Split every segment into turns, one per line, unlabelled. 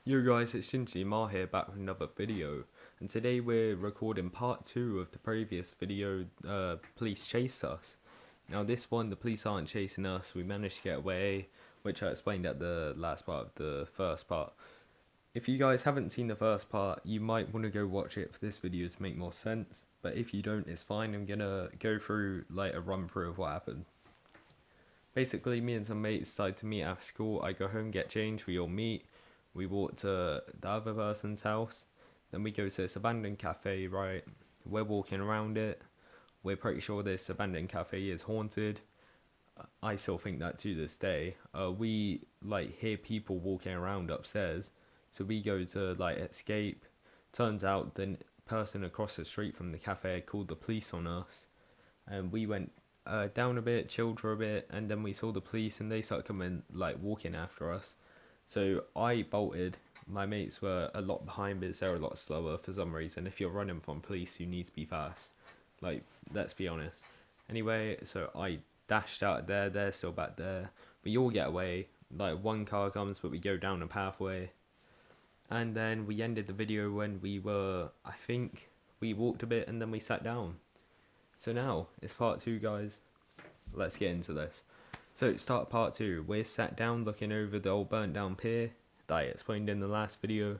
Yo guys, it's Shinji Ma here back with another video, and today we're recording part 2 of the previous video, Police Chase Us. Now this one, the police aren't chasing us, we managed to get away, which I explained at the last part of the first part. If you guys haven't seen the first part, you might want to go watch it for this video to make more sense, but if you don't, it's fine. I'm gonna go through like a run through of what happened. Basically, me and some mates decide to meet after school. I go home, get changed, we all meet. We walk to the other person's house. Then we go to this abandoned cafe, right? We're walking around it. We're pretty sure this abandoned cafe is haunted. I still think that to this day. We like hear people walking around upstairs. So we go to like escape. Turns out the person across the street from the cafe had called the police on us. And we went down a bit, chilled for a bit, and then we saw the police and they started coming, like walking after us. So I bolted. My mates were a lot behind because they're a lot slower for some reason. If you're running from police, you need to be fast. Like, let's be honest. Anyway, so I dashed out there. They're still back there. We all get away. Like, one car comes, but we go down a pathway. And then we ended the video when we were, I think, we walked a bit and then we sat down. So now, it's part 2, guys. Let's get into this. So, start part 2. We're sat down looking over the old burnt down pier that I explained in the last video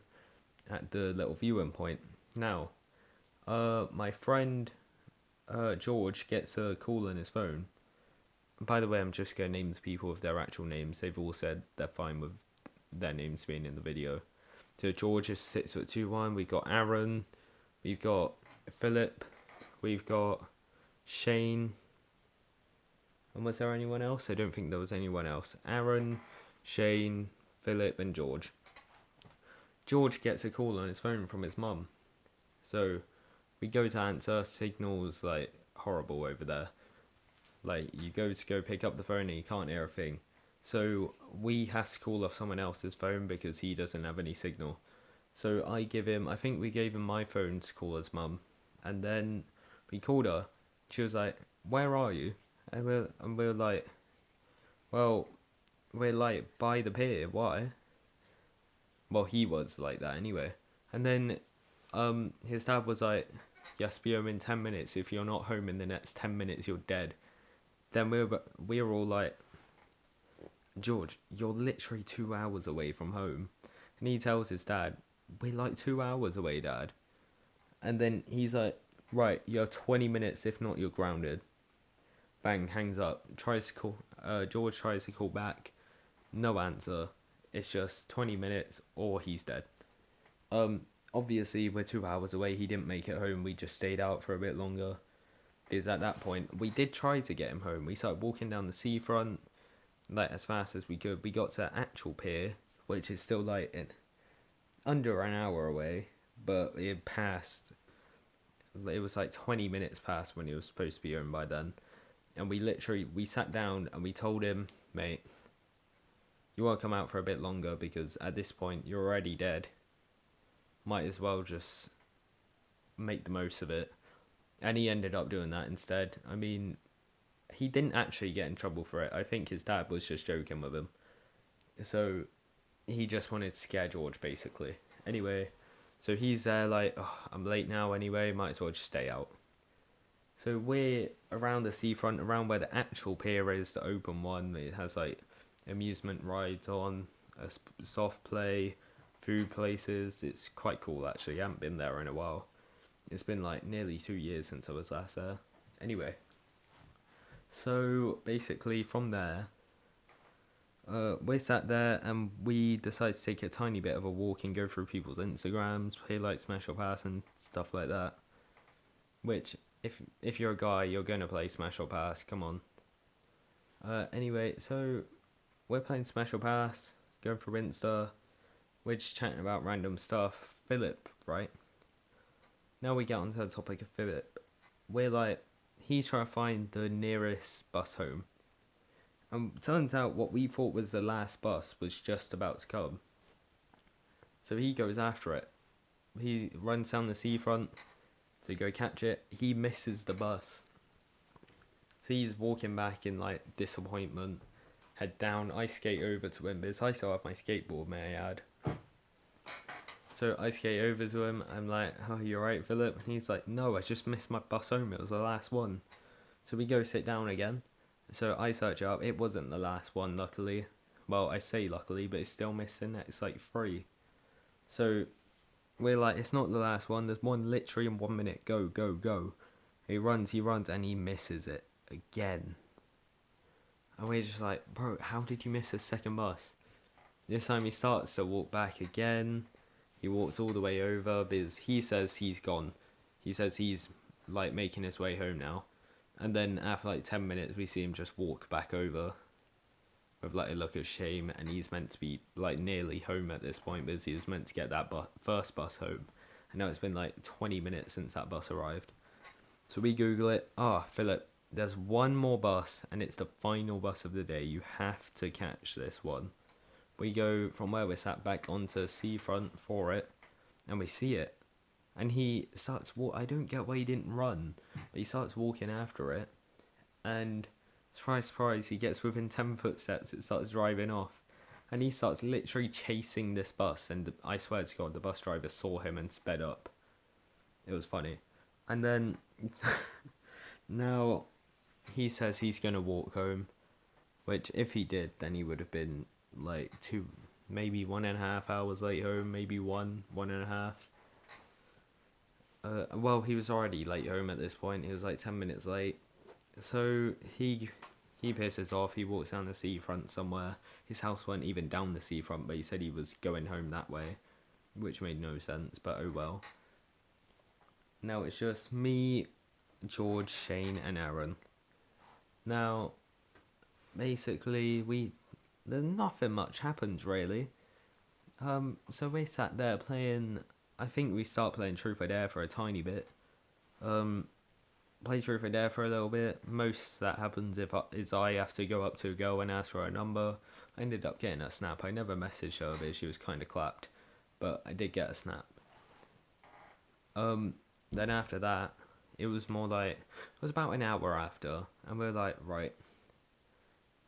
at the little viewing point. Now, my friend George gets a call on his phone. By the way, I'm just going to name the people with their actual names. They've all said they're fine with their names being in the video. So, George is 6'2". We've got Aaron. We've got Philip. We've got Shane. And was there anyone else? I don't think there was anyone else. Aaron, Shane, Philip, and George. George gets a call on his phone from his mum. So we go to answer. Signal's like horrible over there. Like you go pick up the phone and you can't hear a thing. So we have to call off someone else's phone because he doesn't have any signal. So I think we gave him my phone to call his mum. And then we called her. She was like, "Where are you?" And we're like, "Well, we're like by the pier. Why?" Well, he was like that anyway. And then his dad was like, "Yes, be home in 10 minutes. If you're not home in the next 10 minutes, you're dead." Then we were all like, "George, you're literally 2 hours away from home." And he tells his dad, "We're like 2 hours away, Dad." And then he's like, "Right, you have 20 minutes. If not, you're grounded." Bang, hangs up. Tries to call. George tries to call back. No answer. It's just 20 minutes or he's dead. Obviously we're 2 hours away. He didn't make it home. We just stayed out for a bit longer. Because at that point we did try to get him home. We started walking down the seafront like as fast as we could. We got to the actual pier, which is still like under an hour away, but it passed. It was like 20 minutes past when he was supposed to be home by then. And we sat down and we told him, "Mate, you want to come out for a bit longer because at this point you're already dead. Might as well just make the most of it." And he ended up doing that instead. I mean, he didn't actually get in trouble for it. I think his dad was just joking with him. So he just wanted to scare George basically. Anyway, so he's there like, "Oh, I'm late now anyway, might as well just stay out." So we're around the seafront, around where the actual pier is, the open one. It has like amusement rides on, a soft play, food places. It's quite cool actually. I haven't been there in a while. It's been like nearly 2 years since I was last there. Anyway, so basically from there, we sat there and we decided to take a tiny bit of a walk and go through people's Instagrams, play like Smash or Pass and stuff like that. Which, if you're a guy, you're gonna play Smash or Pass. Come on. Anyway, so we're playing Smash or Pass, going through Insta. We're just chatting about random stuff. Philip, right? Now we get onto the topic of Philip. We're like, he's trying to find the nearest bus home. And turns out what we thought was the last bus was just about to come. So he goes after it. He runs down the seafront to go catch it. He misses the bus. So he's walking back in like disappointment. Head down. I skate over to him because I still have my skateboard, may I add. So I skate over to him. I'm like, "Oh, you alright, Philip?" And he's like, "No, I just missed my bus home. It was the last one." So we go sit down again. So I search it up. It wasn't the last one, luckily. Well, I say luckily, but it's still missing. It's like 3. So we're like, it's not the last one. There's one literally in 1 minute. Go, go, go. He runs, and he misses it again. And we're just like, bro, how did you miss a second bus? This time he starts to walk back again. He walks all the way over because he says he's gone. He says he's like making his way home now. And then after like 10 minutes, we see him just walk back over with like a look of shame. And he's meant to be like nearly home at this point because he was meant to get that first bus home. And now it's been like 20 minutes since that bus arrived. So we Google it. Philip, there's one more bus and it's the final bus of the day. You have to catch this one. We go from where we're sat back onto seafront for it, and we see it. And he starts I don't get why he didn't run, but he starts walking after it. And surprise, surprise, he gets within 10 footsteps. It starts driving off, and he starts literally chasing this bus. And I swear to God, the bus driver saw him and sped up. It was funny. And then now he says he's gonna walk home, which if he did, then he would have been like 2, maybe 1.5 hours late home, maybe 1.5. Well, he was already late home at this point. He was like 10 minutes late. So he pisses off. He walks down the seafront somewhere. His house went even down the seafront, but he said he was going home that way, which made no sense, but oh well. Now it's just me, George, Shane, and Aaron. Now, basically, nothing much happens really. So we sat there playing. I think we start playing Truth or Dare for a tiny bit. Play Truth or Dare for a little bit. Most that happens is I have to go up to a girl and ask for a number. I ended up getting a snap. I never messaged her because she was kind of clapped, but I did get a snap. Then after that, it was more like it was about an hour after, and we're like, right,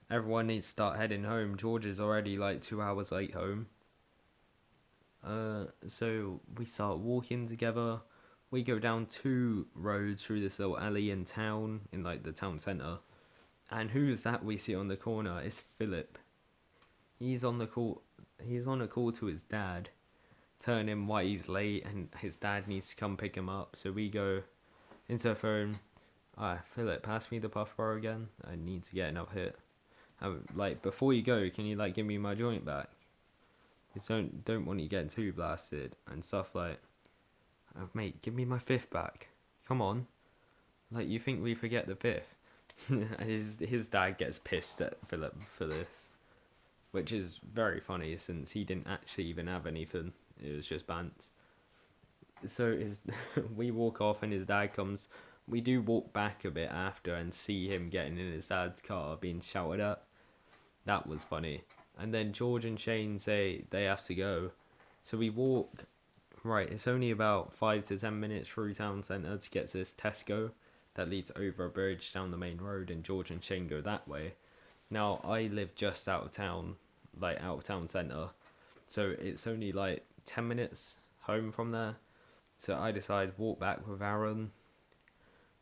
everyone needs to start heading home. George is already like 2 hours late home. So we start walking together. We go down 2 roads through this little alley in town, in like the town centre. And who's that we see on the corner? It's Philip. He's on the call. He's on a call to his dad, telling him why he's late and his dad needs to come pick him up. So we go into the phone. Philip, pass me the puff bar again. I need to get another hit. Like before you go, can you like give me my joint back? Just don't want you getting too blasted and stuff like. Mate, give me my 5th back. Come on. Like you think we forget the 5th? his dad gets pissed at Philip for this, which is very funny since he didn't actually even have anything. It was just bants. So we walk off and his dad comes. We do walk back a bit after and see him getting in his dad's car being shouted at. That was funny. And then George and Shane say they have to go. So we walk. Right, it's only about 5 to 10 minutes through town centre to get to this Tesco that leads over a bridge down the main road, and George and Shane go that way. Now, I live just out of town, like out of town centre, so it's only like 10 minutes home from there. So I decide walk back with Aaron,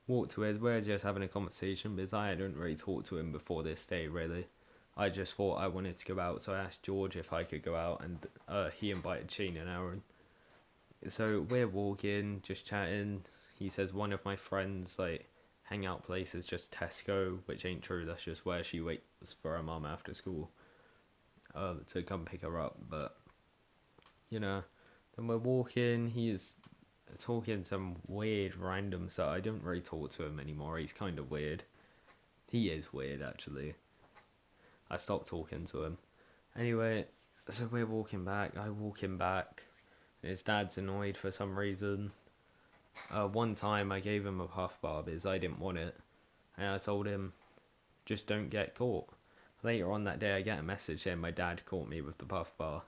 walk to his, we're just having a conversation because I hadn't really talked to him before this day, really. I just thought I wanted to go out, so I asked George if I could go out, and he invited Shane and Aaron. So we're walking, just chatting. He says one of my friends' like hangout place is just Tesco, which ain't true. That's just where she waits for her mum after school, to come pick her up. But then we're walking. He's talking some weird random stuff. I don't really talk to him anymore. He's kind of weird. He is weird actually. I stopped talking to him. Anyway, so we're walking back. I walk him back. His dad's annoyed for some reason. One time I gave him a puff bar because I didn't want it. And I told him, just don't get caught. Later on that day I get a message saying my dad caught me with the puff bar.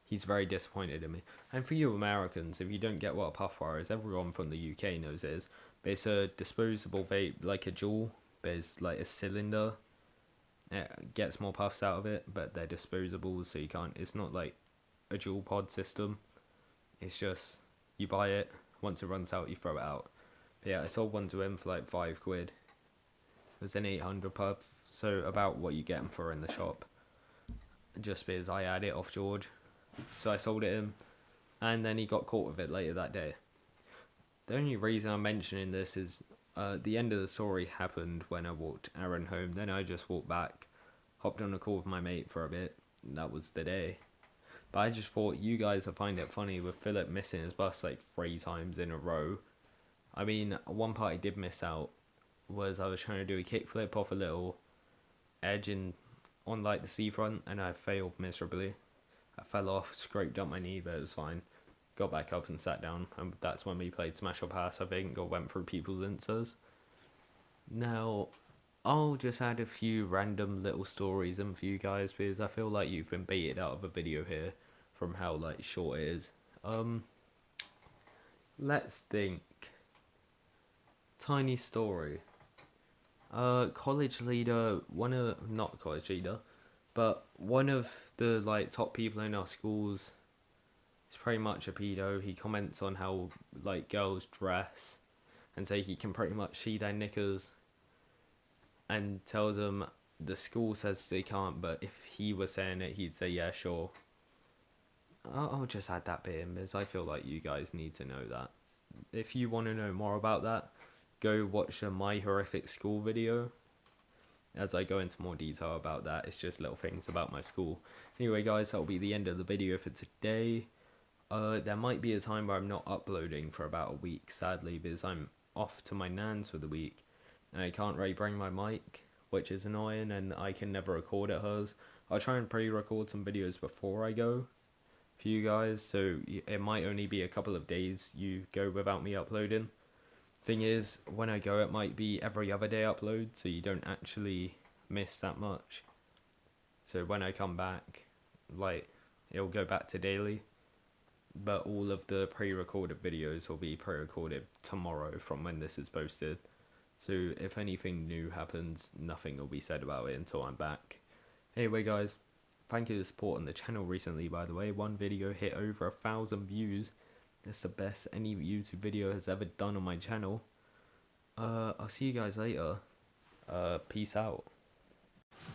He's very disappointed in me. And for you Americans, if you don't get what a puff bar is, everyone from the UK knows it is. But it's a disposable vape, like a Juul, but it's like a cylinder. It gets more puffs out of it, but they're disposable, so you can't, it's not like a Juul pod system. It's just, you buy it, once it runs out, you throw it out. But yeah, I sold one to him for like £5. It was an 800 pub, so about what you get them for in the shop. Just because I had it off George. So I sold it him, and then he got caught with it later that day. The only reason I'm mentioning this is the end of the story happened when I walked Aaron home. Then I just walked back, hopped on a call with my mate for a bit, and that was the day. But I just thought you guys would find it funny with Philip missing his bus like 3 times in a row. I mean, one part I did miss out was I was trying to do a kickflip off a little edge on like the seafront, and I failed miserably. I fell off, scraped up my knee, but it was fine. Got back up and sat down, and that's when we played Smash or Pass, I think, or went through people's answers. Now, I'll just add a few random little stories in for you guys, because I feel like you've been baited out of a video here from how like short it is. Let's think. Tiny story. College leader, not college leader, but one of the like top people in our schools is pretty much a pedo. He comments on how like girls dress and say he can pretty much see their knickers, and tells them the school says they can't, but if he was saying it, he'd say yeah, sure. I'll just add that bit in because I feel like you guys need to know that. If you want to know more about that, go watch a My Horrific School video. As I go into more detail about that, it's just little things about my school. Anyway guys, that'll be the end of the video for today. There might be a time where I'm not uploading for about a week, sadly, because I'm off to my nan's for the week. And I can't really bring my mic, which is annoying, and I can never record at hers. I'll try and pre-record some videos before I go for you guys, so it might only be a couple of days you go without me uploading. Thing is, when I go, it might be every other day upload, so you don't actually miss that much. So when I come back, like, it'll go back to daily, but all of the pre-recorded videos will be pre-recorded tomorrow from when this is posted. So if anything new happens, nothing will be said about it until I'm back. Anyway guys, thank you for the support on the channel recently, by the way. One video hit over 1,000 views. That's the best any YouTube video has ever done on my channel. I'll see you guys later. Peace out.